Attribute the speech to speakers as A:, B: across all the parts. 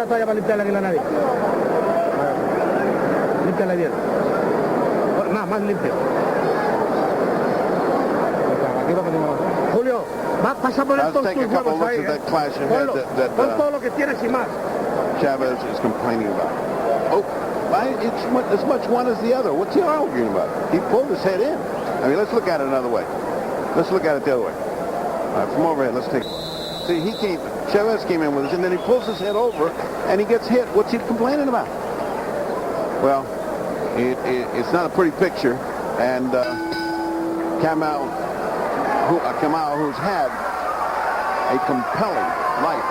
A: toalla para limpiarle aquí la nariz. Límpiale bien. Más limpio. Julio, pasa por estos tus huevos ahí. Pon todo lo que tienes y más.
B: Chavez is complaining about. Oh, it's as much one as the other. What's he arguing about? He pulled his head in. I mean, let's look at it another way. Let's look at it the other way. All right, from overhead, let's take. See, Chavez came in with us, and then he pulls his head over, and he gets hit. What's he complaining about? Well, it's not a pretty picture, and Kamau, who's had a compelling life,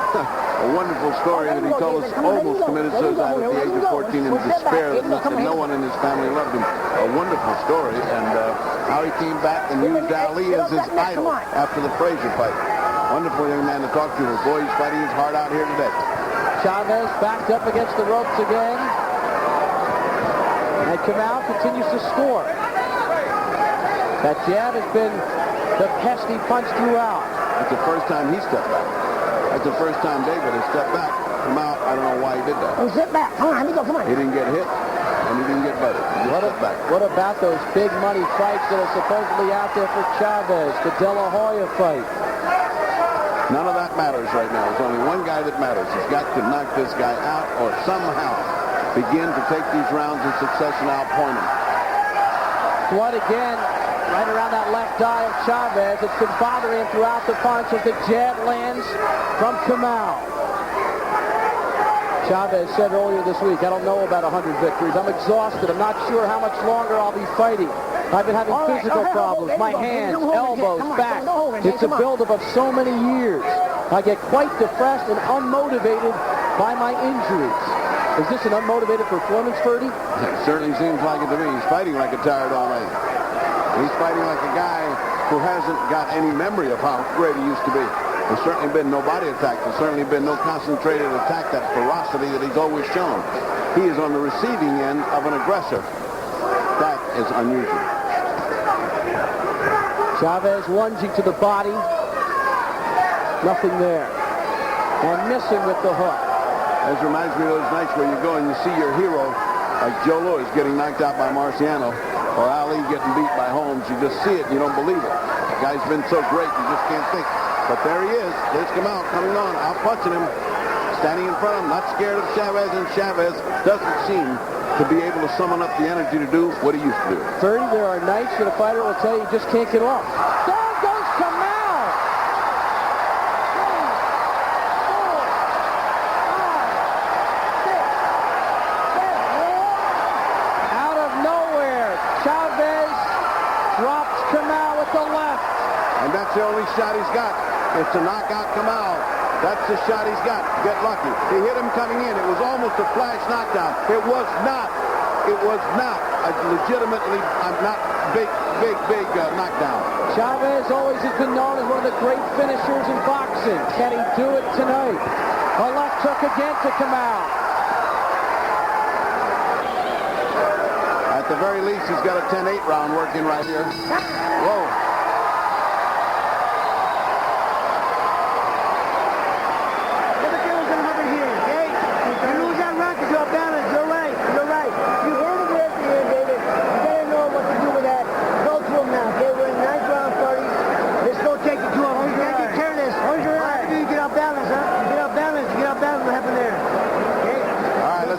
B: a wonderful story that he told us, almost committed suicide at the age of 14 in despair that no one in his family loved him. A wonderful story, and how he came back and used Ali as his idol after the Frazier fight. Wonderful young man to talk to. Boy, he's fighting his heart out here today.
C: Chavez backed up against the ropes again. And Kamau continues to score. That jab has been the pesky punch throughout.
B: That's the first time he stepped back. That's the first time David has stepped back. Kamau, I don't know why he did that.
A: Oh, step back. Come on, amigo, come on.
B: He didn't get hit, and he didn't get butted.
C: What about those big money fights that are supposedly out there for Chavez? The De La Hoya fight.
B: None of that matters right now. There's only one guy that matters. He's got to knock this guy out or somehow begin to take these rounds in succession out, point him.
C: What again, right around that left eye of Chavez. It's been bothering him throughout the punch as the jab lands from Kamau. Chavez said earlier this week, I don't know about 100 victories. I'm exhausted. I'm not sure how much longer I'll be fighting. I've been having physical problems. My hands, elbows, back. It's a buildup of so many years. I get quite depressed and unmotivated by my injuries. Is this an unmotivated performance, Ferdy?
B: It certainly seems like it to me. He's fighting like a tired old man. He's fighting like a guy who hasn't got any memory of how great he used to be. There's certainly been no body attack. There's certainly been no concentrated attack, that ferocity that he's always shown. He is on the receiving end of an aggressor. That is unusual.
C: Chavez lunging to the body. Nothing there. And missing with the hook.
B: This reminds me of those nights where you go and you see your hero, like Joe Louis getting knocked out by Marciano, or Ali getting beat by Holmes. You just see it, you don't believe it. The guy's been so great, you just can't think. But there he is. There's Kamau coming on, out punching him, standing in front of him, not scared of Chavez, and Chavez doesn't seem to be able to summon up the energy to do what he used to do.
C: Ferdy, there are nights that a fighter will tell you just can't get off. There goes Kamau! 3, 4, 5, 6, 7, 8. Out of nowhere, Chavez drops Kamau with the left.
B: And that's the only shot he's got. It's to knock out Kamau. That's the shot he's got. Get lucky. He hit him coming in. It was almost a flash knockdown. It was not a legitimately not big knockdown.
C: Chavez always has been known as one of the great finishers in boxing. Can he do it tonight? A left hook again to Kamau.
B: At the very least, he's got a 10-8 round working right here. Whoa.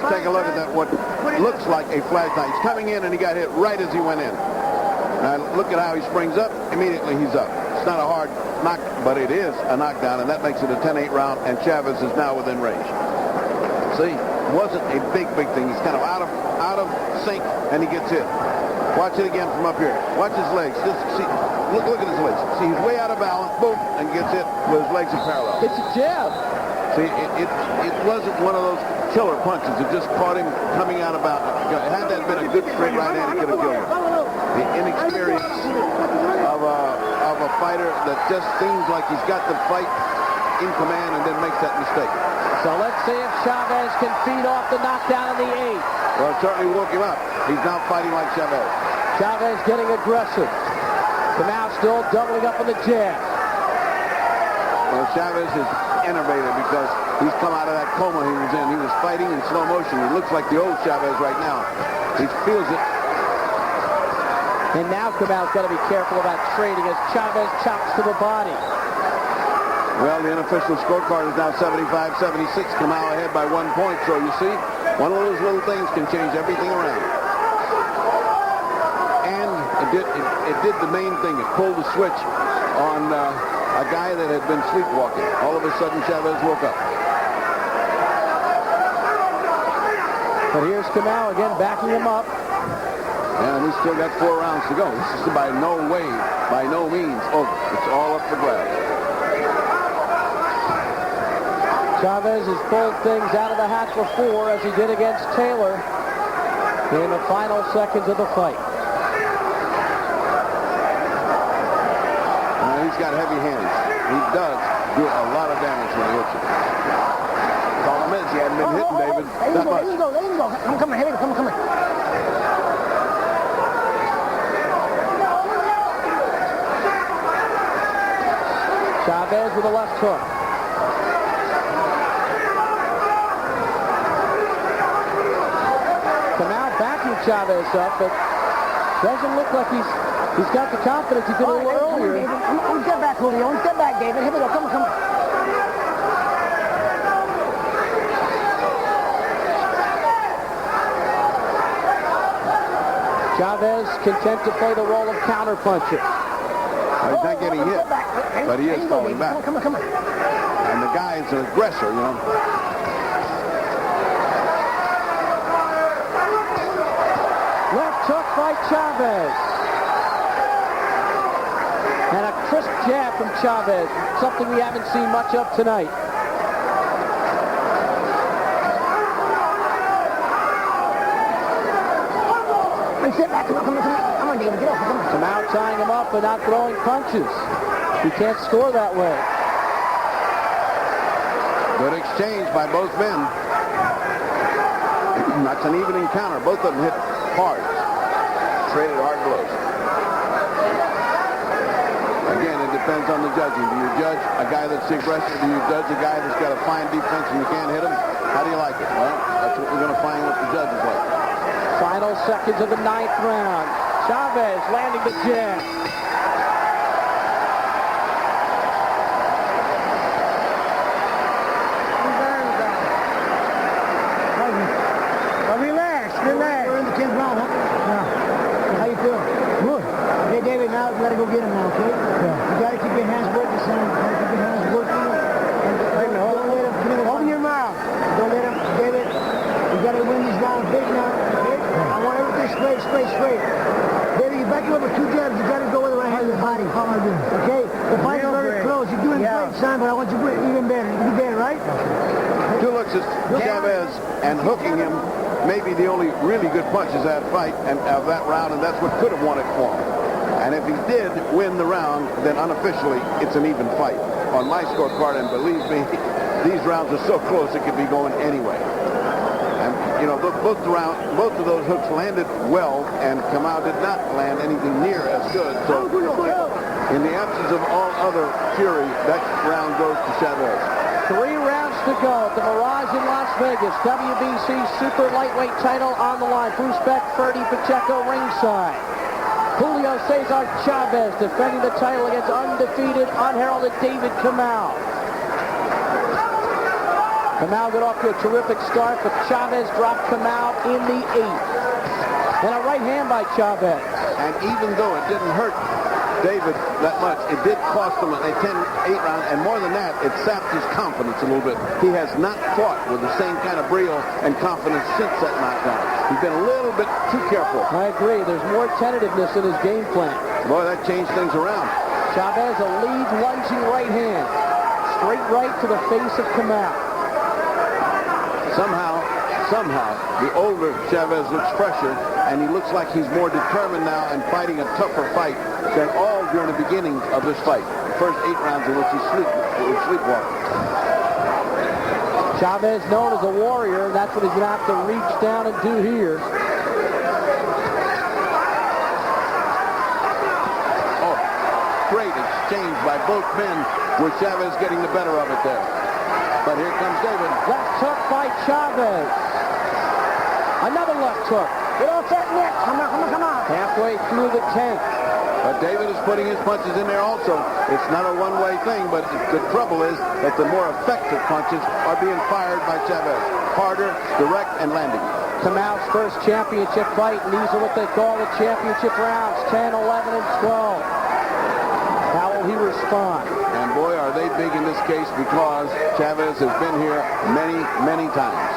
B: Take a look at that, what looks like a flash knock. He's coming in and he got hit right as he went in. Now look at how he springs up. Immediately he's up. It's not a hard knock, but it is a knockdown, and that makes it a 10-8 round, and Chavez is now within range. See, wasn't a big thing. He's kind of out of sync, and he gets hit. Watch it again from up here. Watch his legs. Just see, look at his legs. See, he's way out of balance. Boom, and gets hit with his legs in parallel.
C: It's a jab.
B: See, it wasn't one of those killer punches. It just caught him coming out of balance. Had that been a good straight right hand, it could have killed him. The inexperience of a fighter that just seems like he's got the fight in command and then makes that mistake.
C: So let's see if Chavez can feed off the knockdown in the 8th.
B: Well, it certainly woke him up. He's now fighting like Chavez.
C: Chavez getting aggressive. Kamau still doubling up on the jab.
B: Well, Chavez is innovative because He's come out of that coma he was in. He was fighting in slow motion. He looks like the old Chavez right now. He feels it.
C: And now Kamau's got to be careful about trading as Chavez chops to the body.
B: Well, the unofficial scorecard is now 75-76. Kamau ahead by 1 point. So you see, one of those little things can change everything around. And it did the main thing. It pulled the switch on a guy that had been sleepwalking. All of a sudden, Chavez woke up.
C: But here's Kamau again backing him up.
B: And we still got 4 rounds to go. This is by no way, by no means over. It's all up for grabs.
C: Chavez has pulled things out of the hat before, as he did against Taylor in the final seconds of the fight.
B: He's got heavy hands. He does do a lot of damage when he hits it. Problem is, he hadn't been hitting David that much.
A: There you go. I'm coming. Here, come.
C: Chavez with a left hook. Kamau backing Chavez up, but doesn't look like he's got the confidence he did a little earlier.
A: One step back, Julio. One step back, David. Here we go. Come on.
C: Chavez content to play the role of counterpuncher.
B: He's not getting hit, but he is falling back.
A: Come on.
B: And the guy is an aggressor, you know.
C: Left hook by Chavez. And a crisp jab from Chavez, something we haven't seen much of tonight.
A: Sit back. Come on, David. Get off. Come on.
C: Kamau tying him up but not throwing punches. He can't score that way.
B: Good exchange by both men. That's an even encounter. Both of them hit hard. Traded hard blows. Again, it depends on the judging. Do you judge a guy that's the aggressor? Do you judge a guy that's got a fine defense and you can't hit him? How do you like it? Well, that's what we're going to find what the judges like.
C: Final seconds of the 9th round. Chavez landing the jab.
A: Relax. We're in the 10th round, huh? Yeah. How you feel? Good. Hey, David, now you got to go get him now, okay? Yeah. You got to keep your hands working, son. You got to keep your hands working. Don't let him. Open your mouth. Don't let him, David. You got to win these rounds big now. I want everything straight. David, you back him up with 2 jabs. You got to go with the right hand in the body. How am I doing? Okay? The fight's very close. You're doing great, son, but I want you to do even better. You do better, right?
B: 2 looks at Chavez and hooking him may be the only really good punches of that fight and of that round, and that's what could have won it for him. And if he did win the round, then unofficially it's an even fight on my scorecard. And believe me, these rounds are so close it could be going anyway. You know, both of those hooks landed well, and Kamau did not land anything near as good. So, in the absence of all other fury, that round goes to Chavez.
C: 3 rounds to go at the Mirage in Las Vegas. WBC Super Lightweight title on the line. Bruce Beck, Ferdy Pacheco ringside. Julio César Chávez defending the title against undefeated, unheralded David Kamau. Kamau got off to a terrific start, but Chavez dropped Kamau in the 8th. And a right hand by Chavez.
B: And even though it didn't hurt David that much, it did cost him a 10-8 round, and more than that, it sapped his confidence a little bit. He has not fought with the same kind of brio and confidence since that knockdown. He's been a little bit too careful.
C: I agree. There's more tentativeness in his game plan.
B: Boy, that changed things around.
C: Chavez, a lead lunging right hand. Straight right to the face of Kamau.
B: Somehow, the older Chavez looks fresher, and he looks like he's more determined now and fighting a tougher fight than all during the beginning of this fight. The first 8 rounds in which he was sleepwalking.
C: Chavez known as a warrior, and that's what he's going to have to reach down and do here. Great exchange by both men with Chavez getting the better of it there.
B: But here comes David.
C: Left hook by Chavez. Another left hook.
A: Get off that neck. Come on.
C: Halfway through the 10th.
B: But David is putting his punches in there also. It's not a one-way thing, but the trouble is that the more effective punches are being fired by Chavez. Harder, direct, and landing.
C: Kamau's first championship fight, and these are what they call the championship rounds, 10, 11, and 12. How will he respond?
B: And boy, are they big in this case because Chavez has been here many, many times.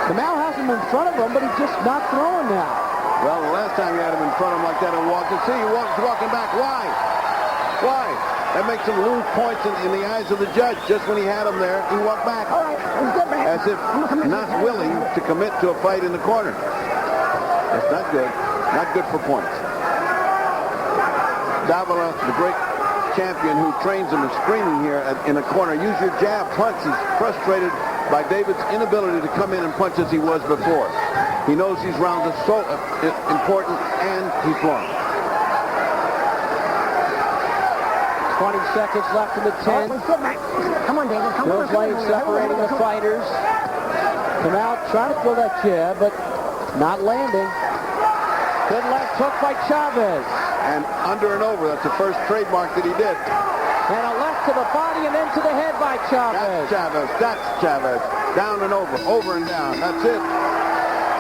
C: Kamau has him in front of him, but he's just not throwing now.
B: Well, the last time you had him in front of him like that and walked, see, he walking back. Why? Why? That makes him lose points in the eyes of the judge. Just when he had him there, he walked back.
A: All right, let's get back.
B: As if not willing to commit to a fight in the corner. That's not good. Not good for points. Davila, the great champion who trains him, is screaming here in a corner, use your jab, punch. He's frustrated by David's inability to come in and punch as he was before. He knows these rounds are so important, and he's wrong.
C: 20 seconds left in the 10th.
A: Let's get back. Come on, David. Come on.
C: Those lanes separating the fighters. Kamau trying to throw that jab, but not landing. Good left hook by Chavez.
B: And under and over, that's the first trademark that he did.
C: And a left to the body and then to the head by Chavez.
B: That's Chavez. That's Chavez. Down and over and down. That's it.